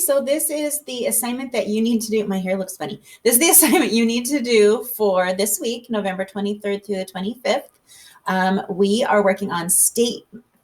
so this is the assignment that you need to do. My hair looks funny. This is the assignment you need to do for this week, November 23rd through the 25th. We are working on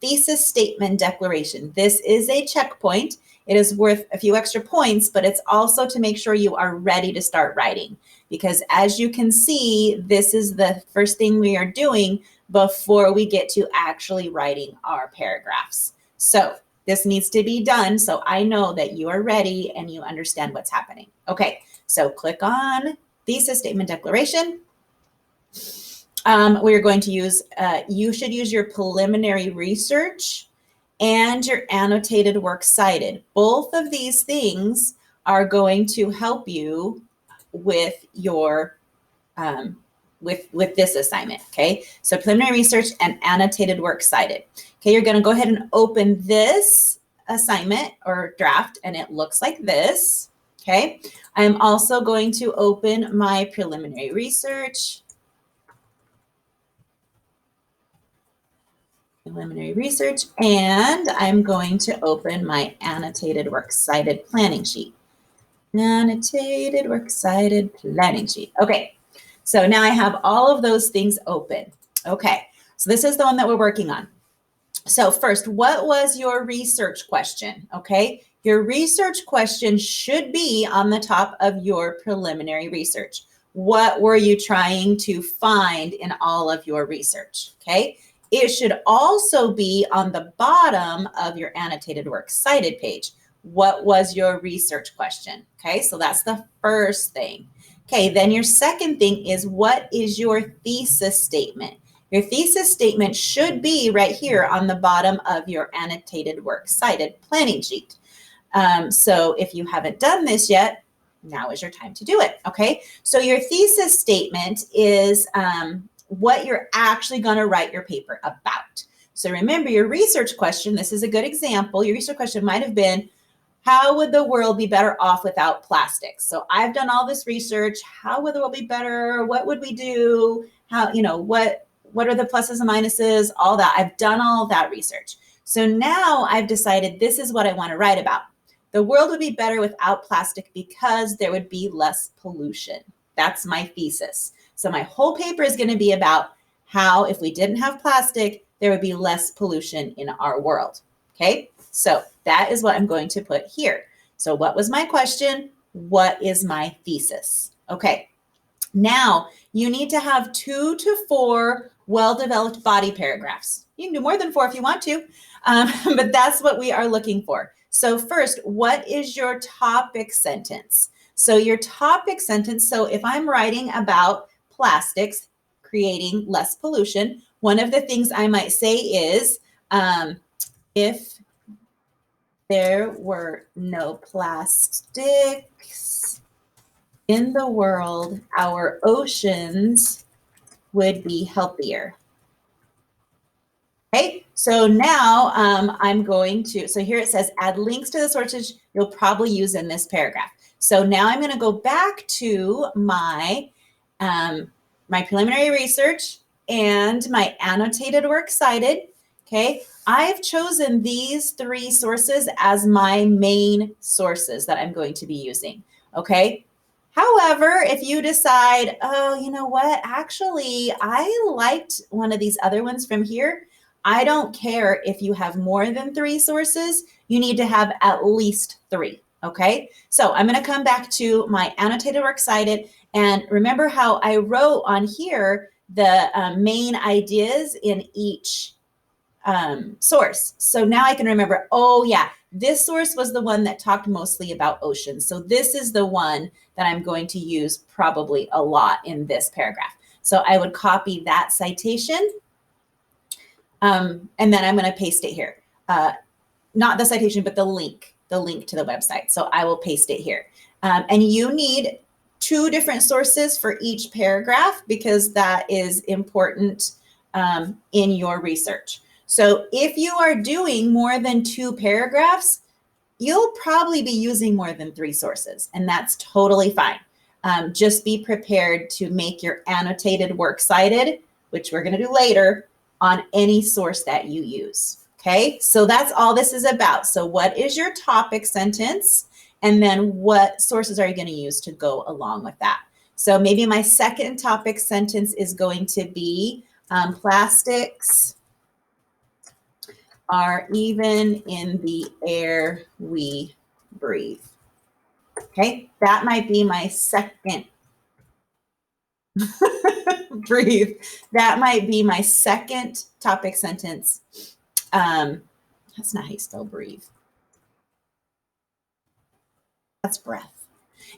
thesis statement declaration. This is a checkpoint. It is worth a few extra points, but it's also to make sure you are ready to start writing. Because as you can see, this is the first thing we are doing before we get to actually writing our paragraphs. So this needs to be done so I know that you are ready and you understand what's happening. Okay, so click on thesis statement declaration. We're going to use, you should use your preliminary research and your annotated works cited. Both of these things are going to help you with your with this assignment, okay? So preliminary research and annotated works cited. Okay, you're gonna go ahead and open this assignment or draft and it looks like this, okay? I'm also going to open my preliminary research. And I'm going to open my annotated works cited planning sheet. Annotated works cited planning sheet. Okay, so now I have all of those things open. Okay, so this is the one that we're working on. So first, what was your research question? Okay, your research question should be on the top of your preliminary research. What were you trying to find in all of your research? Okay, it should also be on the bottom of your annotated works cited page. What was your research question? Okay, so that's the first thing. Okay, then your second thing is, what is your thesis statement? Your thesis statement should be right here on the bottom of your annotated works cited planning sheet. So if you haven't done this yet, now is your time to do it, okay? So your thesis statement is what you're actually gonna write your paper about. So remember your research question, this is a good example. Your research question might have been, how would the world be better off without plastics? So I've done all this research. How would the world be better? What would we do? How, you know, what are the pluses and minuses? All that. I've done all that research. So now I've decided this is what I want to write about. The world would be better without plastic because there would be less pollution. That's my thesis. So my whole paper is going to be about how, if we didn't have plastic, there would be less pollution in our world. Okay, so that is what I'm going to put here. So what was my question? What is my thesis? Okay, now you need to have 2 to 4 well-developed body paragraphs. You can do more than 4 if you want to, but that's what we are looking for. So first, what is your topic sentence? So your topic sentence, so if I'm writing about plastics creating less pollution, one of the things I might say is, if there were no plastics in the world, our oceans would be healthier. Okay, so now I'm going to, so here it says add links to the sources you'll probably use in this paragraph. So now I'm going to go back to my, my preliminary research and my annotated works cited. Okay, I've chosen these 3 sources as my main sources that I'm going to be using. Okay, however, if you decide, oh, you know what, actually, I liked one of these other ones from here, I don't care if you have more than 3 sources, you need to have at least 3, okay? So I'm gonna come back to my annotated works cited, and remember how I wrote on here the main ideas in each source. So now I can remember, oh yeah, this source was the one that talked mostly about oceans. So this is the one that I'm going to use probably a lot in this paragraph. So I would copy that citation, and then I'm going to paste it here. Not the citation, but the link to the website. So I will paste it here. And you need 2 different sources for each paragraph because that is important in your research. So if you are doing more than 2 paragraphs, you'll probably be using more than 3 sources, and that's totally fine. Just be prepared to make your annotated works cited, which we're going to do later, on any source that you use. Okay, so that's all this is about. So what is your topic sentence? And then what sources are you going to use to go along with that? So maybe my second topic sentence is going to be plastics are even in the air we breathe. Okay, that might be my second breathe. That might be my second topic sentence. That's not how you spell breathe. That's breath.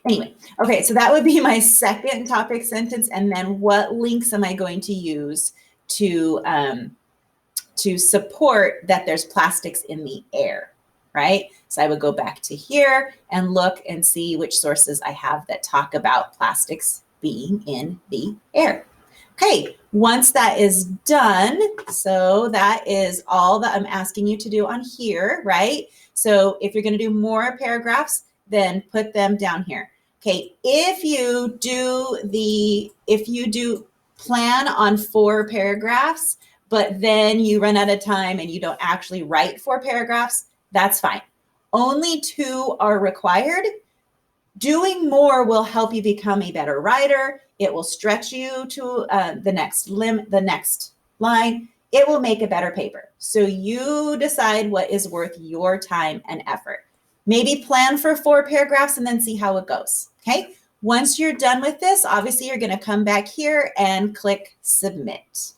Anyway, okay, so that would be my second topic sentence. And then what links am I going to use to support that there's plastics in the air, right? So I would go back to here and look and see which sources I have that talk about plastics being in the air. Okay, once that is done, so that is all that I'm asking you to do on here, right? So if you're going to do more paragraphs, then put them down here. Okay, if you do plan on 4 paragraphs, but then you run out of time and you don't actually write 4 paragraphs, that's fine. Only 2 are required. Doing more will help you become a better writer. It will stretch you to the next line. It will make a better paper. So you decide what is worth your time and effort. Maybe plan for 4 paragraphs and then see how it goes. Okay. Once you're done with this, obviously you're going to come back here and click submit.